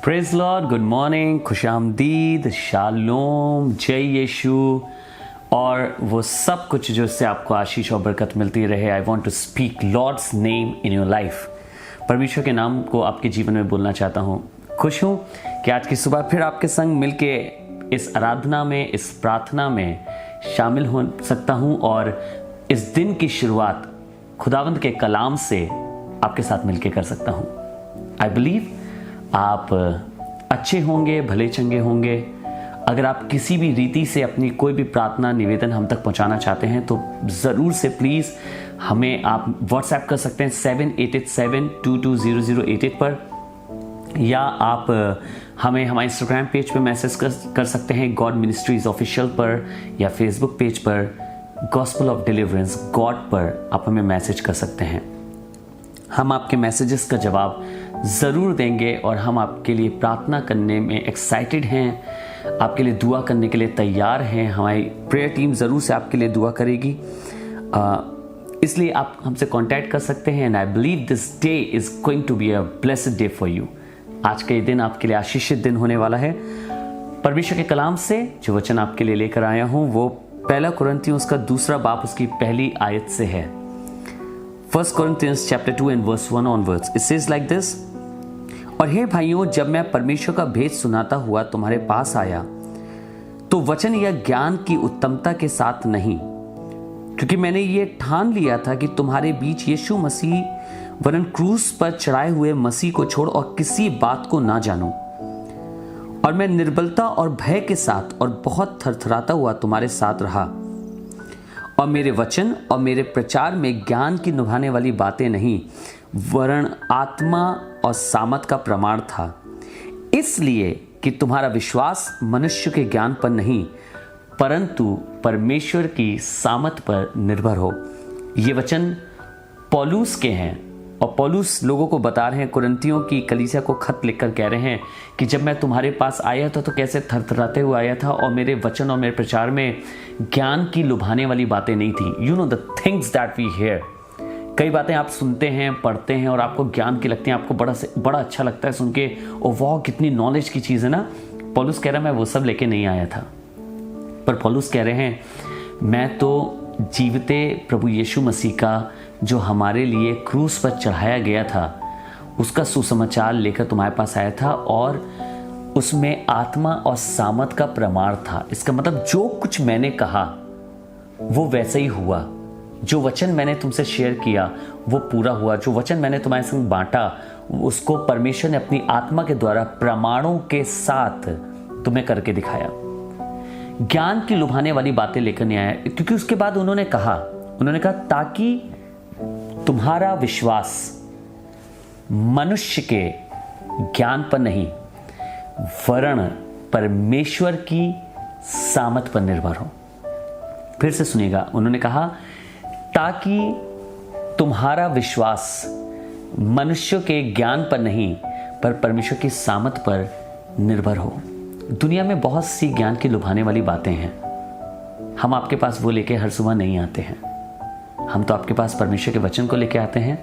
Praise Lord, good morning, खुशामदीद, shalom, जय यीशु और वो सब कुछ जो इससे आपको आशीष और बरकत मिलती रहे। I want to speak Lord's name in your life. परमेश्वर के नाम को आपके जीवन में बोलना चाहता हूँ। खुश हूँ कि आज की सुबह फिर आपके संग मिलके इस आराधना में, इस प्रार्थना में शामिल हो सकता हूँ और इस दिन की शुरुआत खुदावंद के कलाम से आपके साथ मिलके कर सकता हूँ। आई बिलीव आप अच्छे होंगे, भले चंगे होंगे। अगर आप किसी भी रीति से अपनी कोई भी प्रार्थना निवेदन हम तक पहुंचाना चाहते हैं तो ज़रूर से प्लीज़ हमें आप व्हाट्सएप कर सकते हैं 7887220088 पर, या आप हमें हमारे इंस्टाग्राम पेज पे मैसेज कर सकते हैं गॉड मिनिस्ट्रीज ऑफिशियल पर, या फेसबुक पेज पर गॉस्पेल ऑफ डिलीवरेंस गॉड पर आप हमें मैसेज कर सकते हैं। हम आपके मैसेजेस का जवाब ज़रूर देंगे और हम आपके लिए प्रार्थना करने में एक्साइटेड हैं, आपके लिए दुआ करने के लिए तैयार हैं। हमारी प्रेयर टीम ज़रूर से आपके लिए दुआ करेगी, इसलिए आप हमसे कांटेक्ट कर सकते हैं। And I believe this day is going to be a blessed day for you. आज का ये दिन आपके लिए आशीषित दिन होने वाला है। परमेश्वर के कलाम से जो वचन आपके लिए लेकर आया हूँ वो पहला कुरिन्थियों उसका दूसरा बाब उसकी पहली आयत से है। 1 Corinthians chapter 2 and verse 1 onwards. It says like this. और हे भाइयों, जब मैं परमेश्वर का भेद सुनाता हुआ तुम्हारे पास आया तो वचन या ज्ञान की उत्तमता के साथ नहीं, क्योंकि मैंने ये ठान लिया था कि तुम्हारे बीच यीशु मसीह वरन क्रूस पर चढ़ाए हुए मसीह को छोड़ और किसी बात को ना जानूं। और मैं निर्बलता और भय के साथ और बहुत थरथराता हुआ तुम्हारे साथ रहा, और मेरे वचन और मेरे प्रचार में ज्ञान की निभाने वाली बातें नहीं, वरन आत्मा और सामर्थ का प्रमाण था, इसलिए कि तुम्हारा विश्वास मनुष्य के ज्ञान पर नहीं परंतु परमेश्वर की सामर्थ पर निर्भर हो। ये वचन पौलुस के हैं और पौलुस लोगों को बता रहे हैं, कुरिन्थियों की कलीसिया को खत लिखकर कह रहे हैं कि जब मैं तुम्हारे पास आया था तो कैसे थरथराते हुए आया था और मेरे वचन और मेरे प्रचार में ज्ञान की लुभाने वाली बातें नहीं थी। You know the things that we hear. कई बातें आप सुनते हैं, पढ़ते हैं और आपको ज्ञान की लगती हैं, आपको बड़ा अच्छा लगता है सुन के, ओ वाह कितनी नॉलेज की चीज़ है ना। पौलुस कह रहा है मैं वो सब लेके नहीं आया था, पर पौलुस कह रहे हैं मैं तो जीवते प्रभु यीशु मसीह का जो हमारे लिए क्रूस पर चढ़ाया गया था उसका सुसमाचार लेकर तुम्हारे पास आया था, और उसमें आत्मा और सामर्थ का प्रमाण था। इसका मतलब जो कुछ मैंने कहा वो वैसे ही हुआ, जो वचन मैंने तुमसे शेयर किया वो पूरा हुआ, जो वचन मैंने तुम्हारे संग बांटा उसको परमेश्वर ने अपनी आत्मा के द्वारा प्रमाणों के साथ तुम्हें करके दिखाया। ज्ञान की लुभाने वाली बातें लेकर नहीं आया, क्योंकि उसके बाद उन्होंने कहा ताकि तुम्हारा विश्वास मनुष्य के ज्ञान पर नहीं वरन परमेश्वर की सामर्थ पर निर्भर हो। फिर से सुनिएगा, उन्होंने कहा ताकि तुम्हारा विश्वास मनुष्य के ज्ञान पर नहीं पर परमेश्वर की सामर्थ पर निर्भर हो। दुनिया में बहुत सी ज्ञान की लुभाने वाली बातें हैं, हम आपके पास वो लेके हर सुबह नहीं आते हैं। हम तो आपके पास परमेश्वर के वचन को लेके आते हैं,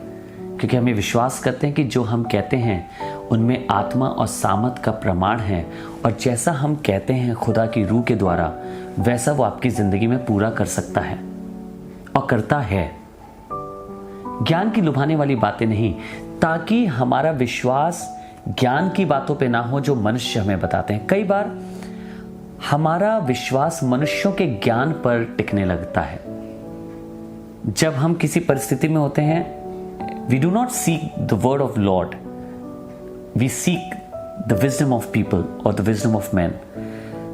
क्योंकि हमें विश्वास करते हैं कि जो हम कहते हैं उनमें आत्मा और सामर्थ का प्रमाण है, और जैसा हम कहते हैं खुदा की रूह के द्वारा वैसा वो आपकी जिंदगी में पूरा कर सकता है और करता है। ज्ञान की लुभाने वाली बातें नहीं, ताकि हमारा विश्वास ज्ञान की बातों पे ना हो जो मनुष्य हमें बताते हैं। कई बार हमारा विश्वास मनुष्यों के ज्ञान पर टिकने लगता है। जब हम किसी परिस्थिति में होते हैं, we do not seek the word of Lord, we seek the wisdom of people or the wisdom of men।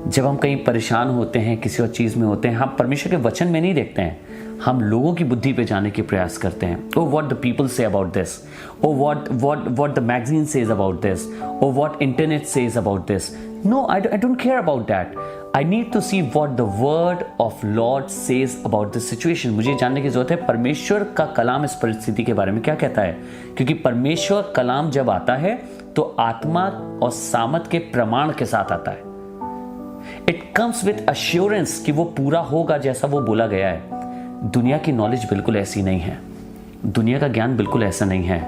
जब हम कहीं परेशान होते हैं, किसी और चीज में होते हैं, हम परमेश्वर के वचन में नहीं देखते हैं, हम लोगों की बुद्धि पे जाने के प्रयास करते हैं। Oh what the people say about this, oh what the magazine says about this, oh what internet says about this। No, I don't care about that। I need to see what the word of Lord says about this situation। मुझे जानने की जरूरत है परमेश्वर का कलाम इस परिस्थिति के बारे में क्या कहता है, क्योंकि परमेश्वर कलाम जब आता है तो आत्मा और सामर्थ के प्रमाण के साथ आता है। इट कम्स विथ अश्योरेंस कि वो पूरा होगा जैसा वो बोला गया है। दुनिया की नॉलेज बिल्कुल ऐसी नहीं है। दुनिया का ज्ञान बिल्कुल ऐसा नहीं है।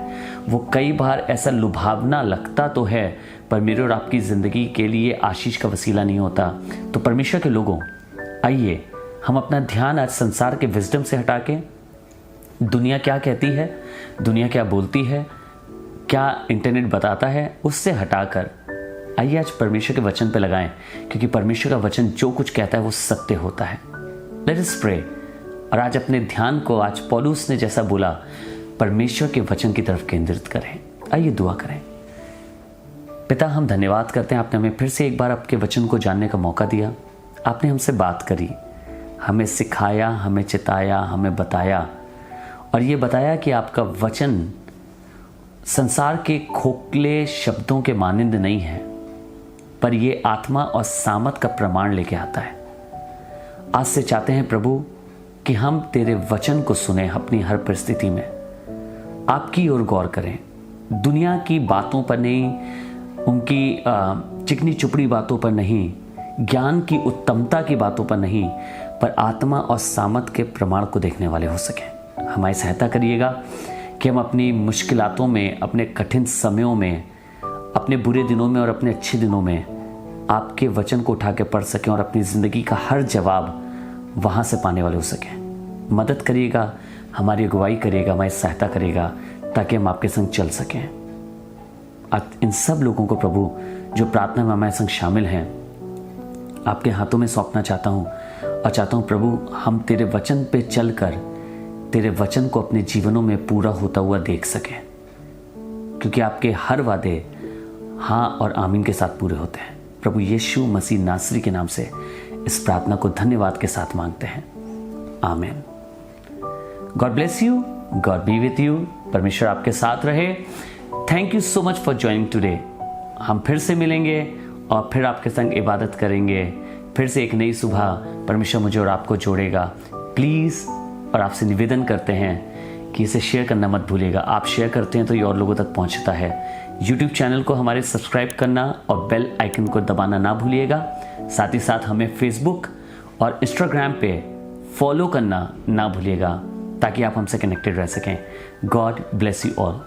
वो कई बार ऐसा लुभावना लगता तो है, पर मेरे और आपकी ज़िंदगी के लिए आशीष का वसीला नहीं होता। तो परमेश्वर के लोगों, आइए हम अपना ध्यान आज संसार के विजडम से हटा के दुनिया क्या कहती है, दुनिया क्या बोलती है, क्या इंटरनेट बताता है, उससे हटाकर आइए आज परमेश्वर के वचन पे लगाएं, क्योंकि परमेश्वर का वचन जो कुछ कहता है वो सत्य होता है। Let us pray. और आज अपने ध्यान को, आज पौलुस ने जैसा बोला, परमेश्वर के वचन की तरफ केंद्रित करें। आइए दुआ करें। पिता, हम धन्यवाद करते हैं, आपने हमें फिर से एक बार आपके वचन को जानने का मौका दिया। आपने हमसे बात करी, हमें सिखाया, हमें चिताया, हमें बताया, और ये बताया कि आपका वचन संसार के खोखले शब्दों के मानिंद नहीं है, पर ये आत्मा और सामत का प्रमाण लेके आता है। आज से चाहते हैं प्रभु कि हम तेरे वचन को सुने अपनी हर परिस्थिति में, आपकी ओर गौर करें, दुनिया की बातों पर नहीं, उनकी चिकनी चुपड़ी बातों पर नहीं, ज्ञान की उत्तमता की बातों पर नहीं, पर आत्मा और सामत के प्रमाण को देखने वाले हो सकें। हमारी सहायता करिएगा कि हम अपनी मुश्किलातों में, अपने कठिन समयों में, अपने बुरे दिनों में और अपने अच्छे दिनों में आपके वचन को उठा के पढ़ सकें और अपनी ज़िंदगी का हर जवाब वहाँ से पाने वाले हो सकें। मदद करिएगा, हमारी अगुवाई करिएगा, हमारी सहायता करिएगा, ताकि हम आपके संग चल सकें। इन सब लोगों को प्रभु जो प्रार्थना में हमारे संग शामिल हैं, आपके हाथों में सौंपना चाहता हूँ, और चाहता हूँ प्रभु हम तेरे वचन पे चलकर तेरे वचन को अपने जीवनों में पूरा होता हुआ देख सकें, क्योंकि आपके हर वादे हाँ और आमीन के साथ पूरे होते हैं। प्रभु यीशु मसीह नासरी के नाम से इस प्रार्थना को धन्यवाद के साथ मांगते हैं, आमीन। God bless you, God B with you. परमेश्वर आपके साथ रहे। Thank you so much for joining today. हम फिर से मिलेंगे और फिर आपके संग इबादत करेंगे। फिर से एक नई सुबह परमेश्वर मुझे और आपको जोड़ेगा। प्लीज़, और आपसे निवेदन करते हैं कि इसे शेयर करना मत भूलिएगा। आप शेयर करते हैं तो ये और लोगों तक पहुंचता है। यूट्यूब चैनल को हमारे सब्सक्राइब करना और बेल आइकन को दबाना ना भूलिएगा। साथ ही साथ हमें फेसबुक और इंस्टाग्राम पे फॉलो करना ना भूलिएगा, ताकि आप हमसे कनेक्टेड रह सकें। God bless you all.